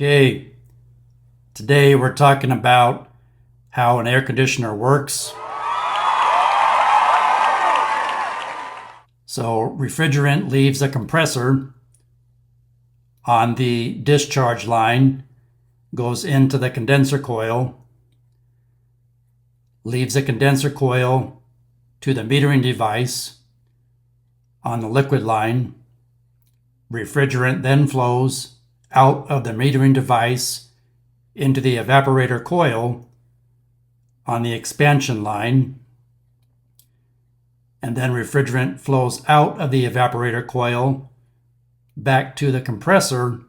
Okay, today we're talking about how an air conditioner works. So refrigerant leaves a compressor on the discharge line, goes into the condenser coil, leaves the condenser coil to the metering device on the liquid line. Refrigerant then flows out of the metering device into the evaporator coil on the expansion line, and then refrigerant flows out of the evaporator coil back to the compressor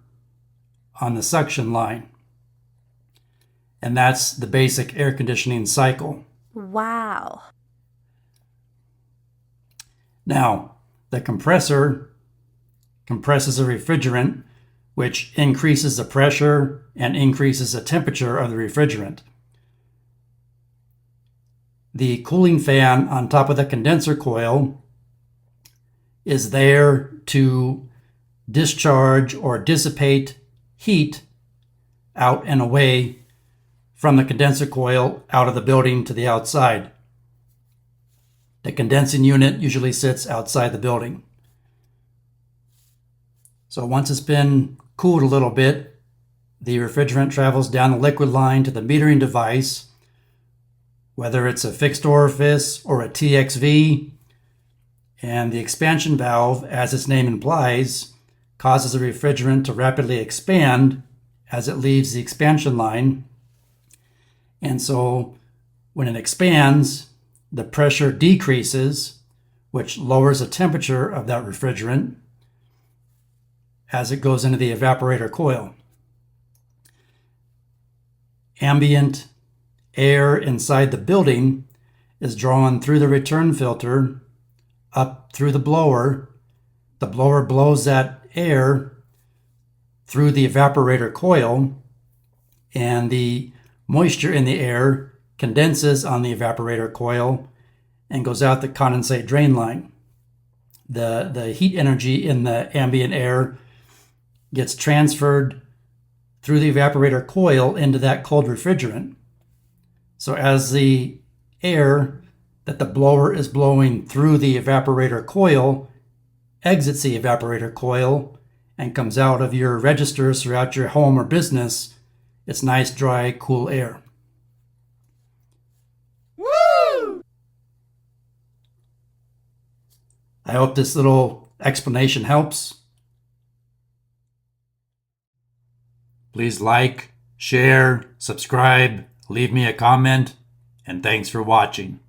on the suction line. And that's the basic air conditioning cycle. Wow. Now, the compressor compresses a refrigerant, which increases the pressure and increases the temperature of the refrigerant. The cooling fan on top of the condenser coil is there to discharge or dissipate heat out and away from the condenser coil out of the building to the outside. The condensing unit usually sits outside the building. So once it's been cooled a little bit, the refrigerant travels down the liquid line to the metering device, whether it's a fixed orifice or a TXV, and the expansion valve, as its name implies, causes the refrigerant to rapidly expand as it leaves the expansion line. And so when it expands, the pressure decreases, which lowers the temperature of that refrigerant as it goes into the evaporator coil. Ambient air inside the building is drawn through the return filter up through the blower. The blower blows that air through the evaporator coil, and the moisture in the air condenses on the evaporator coil and goes out the condensate drain line. The heat energy in the ambient air gets transferred through the evaporator coil into that cold refrigerant. So as the air that the blower is blowing through the evaporator coil exits the evaporator coil and comes out of your registers throughout your home or business, it's nice, dry, cool air. Woo! I hope this little explanation helps. Please like, share, subscribe, leave me a comment, and thanks for watching.